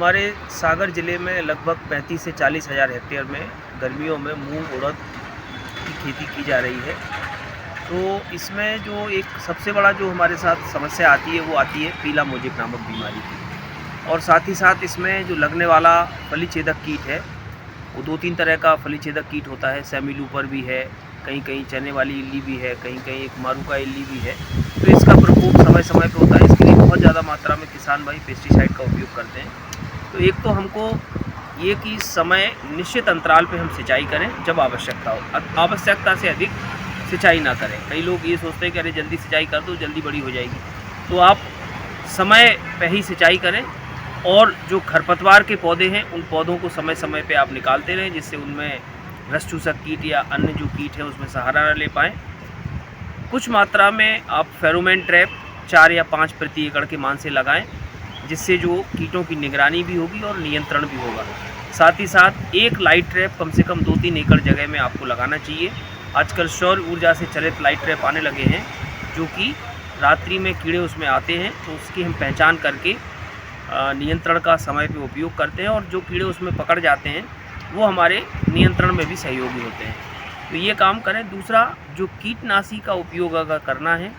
हमारे सागर ज़िले में लगभग 35 से 40 हज़ार हेक्टेयर में गर्मियों में मूंग उड़द की खेती की जा रही है। तो इसमें जो एक सबसे बड़ा जो हमारे साथ समस्या आती है वो आती है पीला मोजेक नामक बीमारी की। और साथ ही साथ इसमें जो लगने वाला फली छेदक कीट है वो 2-3 तरह का फली छेदक कीट होता है। सेमी लूपर भी है, कहीं कहीं चने वाली इल्ली भी है, कहीं कहीं एक मारूका इल्ली भी है। तो इसका प्रकोप समय समय पे होता है। इसके लिए बहुत ज़्यादा मात्रा में किसान भाई पेस्टिसाइड का उपयोग करते हैं। तो एक तो हमको ये कि समय निश्चित अंतराल पे हम सिंचाई करें जब आवश्यकता हो, आवश्यकता से अधिक सिंचाई ना करें। कई लोग ये सोचते हैं कि अरे जल्दी सिंचाई कर दो जल्दी बड़ी हो जाएगी, तो आप समय पे ही सिंचाई करें। और जो खरपतवार के पौधे हैं उन पौधों को समय समय पे आप निकालते रहें, जिससे उनमें रस चूसक कीट या अन्य जो कीट है उसमें सहारा न ले पाएँ। कुछ मात्रा में आप फेरोमोन ट्रैप 4 या 5 प्रति एकड़ के मान से लगाएं, जिससे जो कीटों की निगरानी भी होगी और नियंत्रण भी होगा। साथ ही साथ एक लाइट ट्रैप कम से कम 2-3 एकड़ जगह में आपको लगाना चाहिए। आजकल सौर ऊर्जा से चलित लाइट ट्रैप आने लगे हैं, जो कि रात्रि में कीड़े उसमें आते हैं, तो उसकी हम पहचान करके नियंत्रण का समय पे उपयोग करते हैं। और जो कीड़े उसमें पकड़ जाते हैं वो हमारे नियंत्रण में भी सहयोगी होते हैं। तो ये काम करें। दूसरा, जो कीटनाशी का उपयोग अगर करना है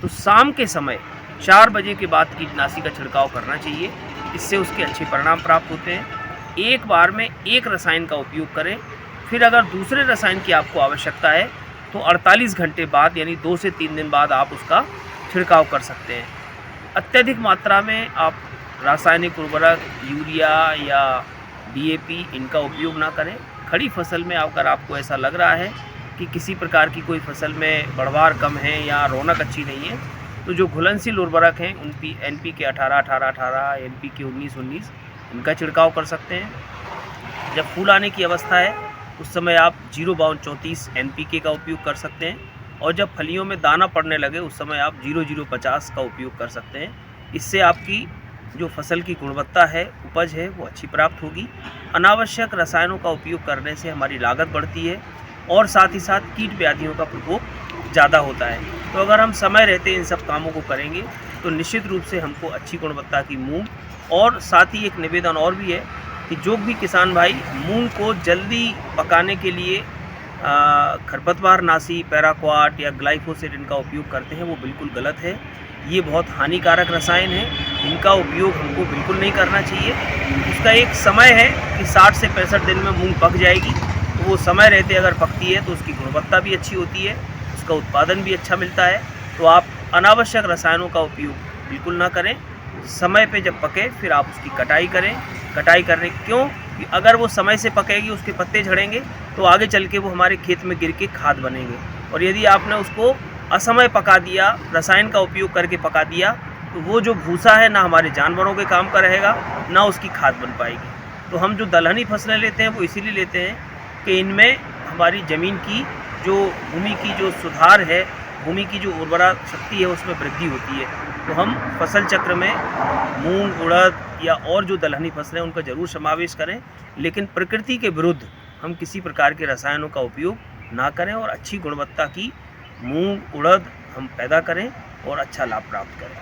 तो शाम के समय 4 बजे के बाद कीटनाशी का छिड़काव करना चाहिए। इससे उसके अच्छे परिणाम प्राप्त होते हैं। एक बार में एक रसायन का उपयोग करें। फिर अगर दूसरे रसायन की आपको आवश्यकता है तो 48 घंटे बाद यानी 2 से 3 दिन बाद आप उसका छिड़काव कर सकते हैं। अत्यधिक मात्रा में आप रासायनिक उर्वरक यूरिया या DAP इनका उपयोग ना करें। खड़ी फसल में अगर आपको ऐसा लग रहा है कि किसी प्रकार की कोई फसल में बढ़वार कम है या रौनक अच्छी नहीं है, तो जो घुलनशील उर्वरक हैं उन NPK 18-18-18, NPK 19-19 इनका छिड़काव कर सकते हैं। जब फूल आने की अवस्था है उस समय आप 0-32-34 NPK का उपयोग कर सकते हैं। और जब फलियों में दाना पड़ने लगे उस समय आप 0-0-50 का उपयोग कर सकते हैं। इससे आपकी जो फसल की गुणवत्ता है, उपज है, वो अच्छी प्राप्त होगी। अनावश्यक रसायनों का उपयोग करने से हमारी लागत बढ़ती है और साथ ही साथ कीट व्याधियों का प्रकोप ज़्यादा होता है। तो अगर हम समय रहते इन सब कामों को करेंगे तो निश्चित रूप से हमको अच्छी गुणवत्ता की मूंग। और साथ ही एक निवेदन और भी है कि जो भी किसान भाई मूंग को जल्दी पकाने के लिए खरपतवार नाशी, पैराक्वाट या ग्लाइफोसेट इनका उपयोग करते हैं, वो बिल्कुल गलत है। ये बहुत हानिकारक रसायन है, इनका उपयोग हमको बिल्कुल नहीं करना चाहिए। उसका एक समय है कि 60 से 65 दिन में मूंग पक जाएगी। तो वो समय रहते अगर पकती है तो उसकी गुणवत्ता भी अच्छी होती है, उसका उत्पादन भी अच्छा मिलता है। तो आप अनावश्यक रसायनों का उपयोग बिल्कुल ना करें। समय पे जब पके फिर आप उसकी कटाई करें। कटाई करने क्यों कि अगर वो समय से पकेगी, उसके पत्ते झड़ेंगे तो आगे चल के वो हमारे खेत में गिर के खाद बनेंगे। और यदि आपने उसको असमय पका दिया, रसायन का उपयोग करके पका दिया, तो वो जो भूसा है ना हमारे जानवरों के काम का रहेगा ना उसकी खाद बन पाएगी। तो हम जो दलहनी फसलें लेते हैं वो इसीलिए लेते हैं कि इनमें हमारी ज़मीन की जो भूमि की जो सुधार है, भूमि की जो उर्वरा शक्ति है उसमें वृद्धि होती है। तो हम फसल चक्र में मूंग, उड़द या और जो दलहनी फसलें उनका ज़रूर समावेश करें, लेकिन प्रकृति के विरुद्ध हम किसी प्रकार के रसायनों का उपयोग ना करें और अच्छी गुणवत्ता की मूंग, उड़द हम पैदा करें और अच्छा लाभ प्राप्त करें।